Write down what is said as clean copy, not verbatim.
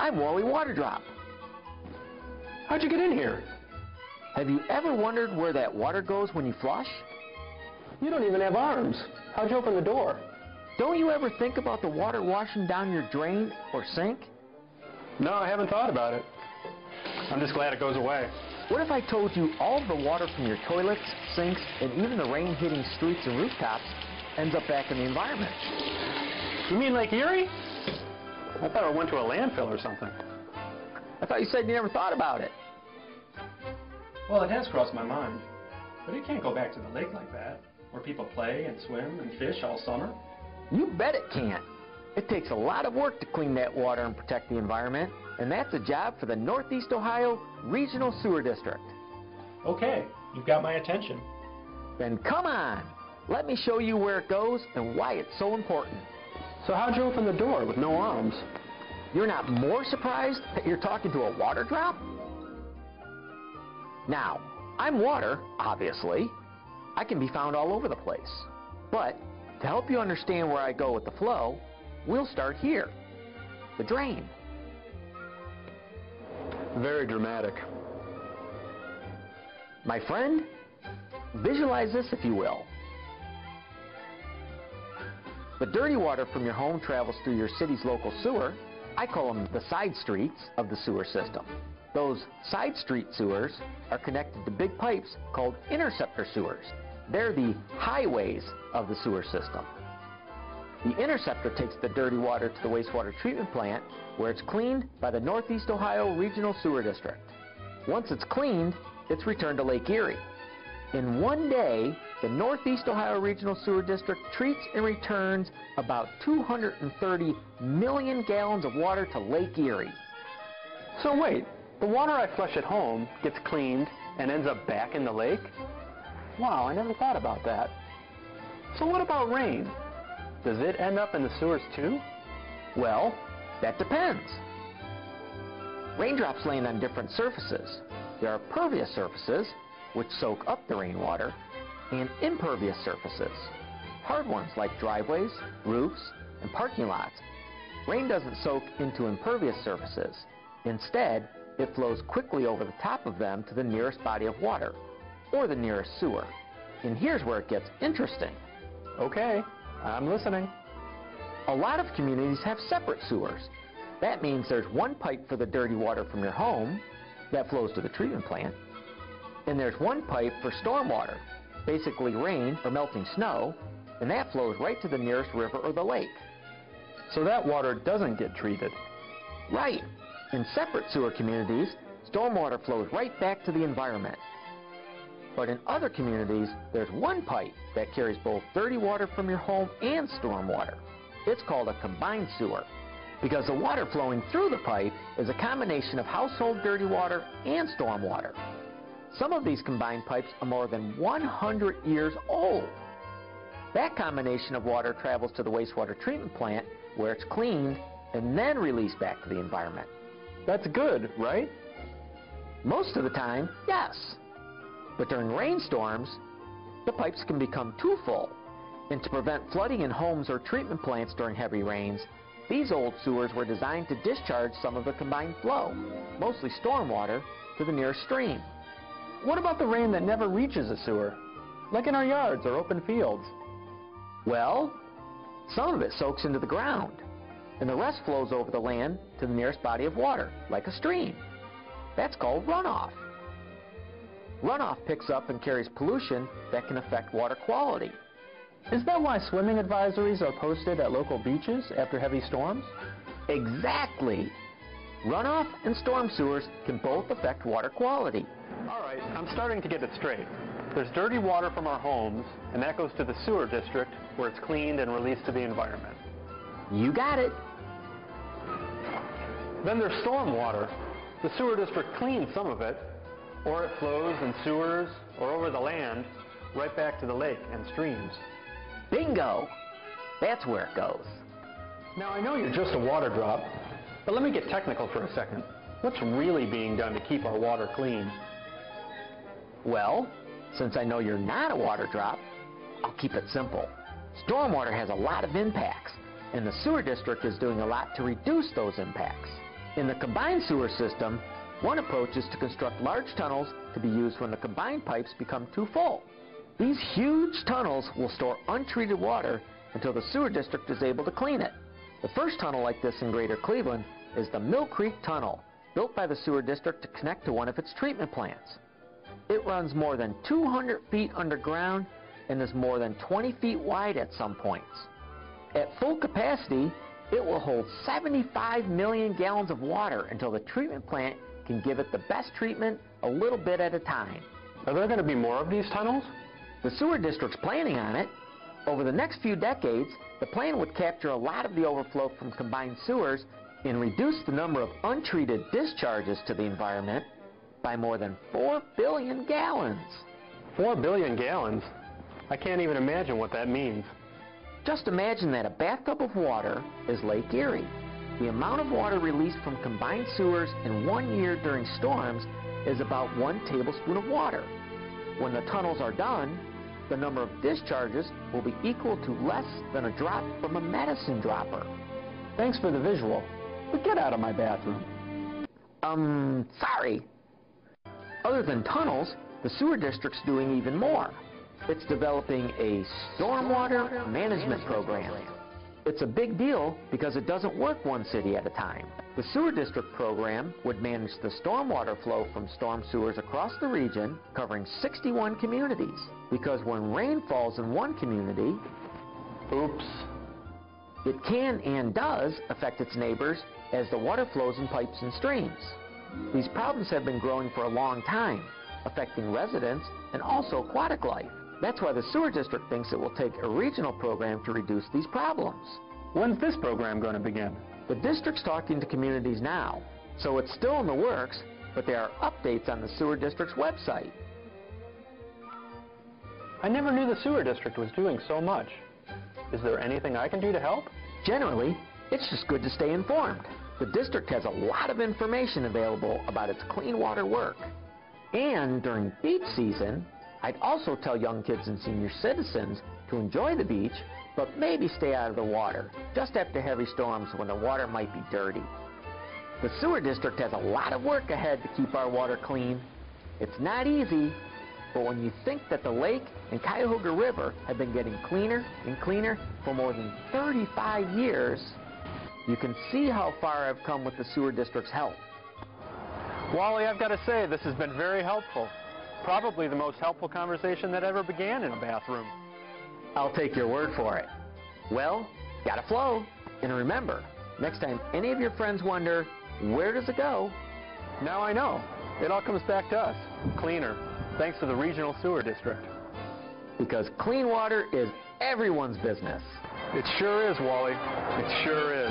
I'm Wally Waterdrop. How'd you get in here? Have you ever wondered where that water goes when you flush? You don't even have arms. How'd you open the door? Don't you ever think about the water washing down your drain or sink? No, I haven't thought about it. I'm just glad it goes away. What if I told you all of the water from your toilets, sinks, and even the rain hitting streets and rooftops ends up back in the environment? You mean Lake Erie? I thought it went to a landfill or something. I thought you said you never thought about it. Well, it has crossed my mind. But it can't go back to the lake like that, where people play and swim and fish all summer. You bet it can't. It takes a lot of work to clean that water and protect the environment, and that's a job for the Northeast Ohio Regional Sewer District. Okay, you've got my attention. Then come on, let me show you where it goes and why it's so important. So how'd you open the door with no arms? You're not more surprised that you're talking to a water drop? Now, I'm water, obviously. I can be found all over the place. But to help you understand where I go with the flow, we'll start here, the drain. Very dramatic. My friend, visualize this if you will. The dirty water from your home travels through your city's local sewer. I call them the side streets of the sewer system. Those side street sewers are connected to big pipes called interceptor sewers. They're the highways of the sewer system. The interceptor takes the dirty water to the wastewater treatment plant, where it's cleaned by the Northeast Ohio Regional Sewer District. Once it's cleaned, it's returned to Lake Erie. In one day, the Northeast Ohio Regional Sewer District treats and returns about 230 million gallons of water to Lake Erie. So wait, the water I flush at home gets cleaned and ends up back in the lake? Wow, I never thought about that. So what about rain? Does it end up in the sewers too? Well, that depends. Raindrops land on different surfaces. There are pervious surfaces, which soak up the rainwater, and impervious surfaces, hard ones like driveways, roofs, and parking lots. Rain doesn't soak into impervious surfaces. Instead, it flows quickly over the top of them to the nearest body of water, or the nearest sewer. And here's where it gets interesting. Okay, I'm listening. A lot of communities have separate sewers. That means there's one pipe for the dirty water from your home that flows to the treatment plant, and there's one pipe for stormwater, basically rain or melting snow, and that flows right to the nearest river or the lake. So that water doesn't get treated? Right. In separate sewer communities, stormwater flows right back to the environment. But in other communities, there's one pipe that carries both dirty water from your home and stormwater. It's called a combined sewer, because the water flowing through the pipe is a combination of household dirty water and stormwater. Some of these combined pipes are more than 100 years old. That combination of water travels to the wastewater treatment plant, where it's cleaned and then released back to the environment. That's good, right? Most of the time, yes. But during rainstorms, the pipes can become too full. And to prevent flooding in homes or treatment plants during heavy rains, these old sewers were designed to discharge some of the combined flow, mostly stormwater, to the nearest stream. What about the rain that never reaches a sewer, like in our yards or open fields? Well, some of it soaks into the ground, and the rest flows over the land to the nearest body of water, like a stream. That's called runoff. Runoff picks up and carries pollution that can affect water quality. Is that why swimming advisories are posted at local beaches after heavy storms? Exactly. Runoff and storm sewers can both affect water quality. All right, I'm starting to get it straight. There's dirty water from our homes, and that goes to the sewer district, where it's cleaned and released to the environment. You got it. Then there's storm water. The sewer district cleans some of it, or it flows in sewers or over the land right back to the lake and streams. Bingo! That's where it goes. Now, I know you're just a water drop, but let me get technical for a second. What's really being done to keep our water clean? Well, since I know you're not a water drop, I'll keep it simple. Stormwater has a lot of impacts, and the sewer district is doing a lot to reduce those impacts. In the combined sewer system, one approach is to construct large tunnels to be used when the combined pipes become too full. These huge tunnels will store untreated water until the sewer district is able to clean it. The first tunnel like this in Greater Cleveland is the Mill Creek Tunnel, built by the sewer district to connect to one of its treatment plants. It runs more than 200 feet underground and is more than 20 feet wide at some points. At full capacity, it will hold 75 million gallons of water until the treatment plant can give it the best treatment a little bit at a time. Are there going to be more of these tunnels? The sewer district's planning on it. Over the next few decades, the plan would capture a lot of the overflow from combined sewers and reduce the number of untreated discharges to the environment by more than 4 billion gallons. 4 billion gallons? I can't even imagine what that means. Just imagine that a bathtub of water is Lake Erie. The amount of water released from combined sewers in 1 year during storms is about 1 tablespoon of water. When the tunnels are done, the number of discharges will be equal to less than a drop from a medicine dropper. Thanks for the visual, but get out of my bathroom. Sorry. Other than tunnels, the sewer district's doing even more. It's developing a stormwater management program. It's a big deal because it doesn't work one city at a time. The sewer district program would manage the stormwater flow from storm sewers across the region, covering 61 communities. Because when rain falls in one community, oops, it can and does affect its neighbors as the water flows in pipes and streams. These problems have been growing for a long time, affecting residents and also aquatic life. That's why the sewer district thinks it will take a regional program to reduce these problems. When's this program going to begin? The district's talking to communities now, so it's still in the works, but there are updates on the sewer district's website. I never knew the sewer district was doing so much. Is there anything I can do to help? Generally, it's just good to stay informed. The district has a lot of information available about its clean water work. And during beach season, I'd also tell young kids and senior citizens to enjoy the beach, but maybe stay out of the water, just after heavy storms when the water might be dirty. The sewer district has a lot of work ahead to keep our water clean. It's not easy, but when you think that the lake and Cuyahoga River have been getting cleaner and cleaner for more than 35 years, you can see how far I've come with the sewer district's help. Wally, I've got to say, this has been very helpful. Probably the most helpful conversation that ever began in a bathroom. I'll take your word for it. Well, gotta flow. And remember, next time any of your friends wonder, where does it go? Now I know. It all comes back to us, cleaner, thanks to the regional sewer district. Because clean water is everyone's business. It sure is, Wally. It sure is.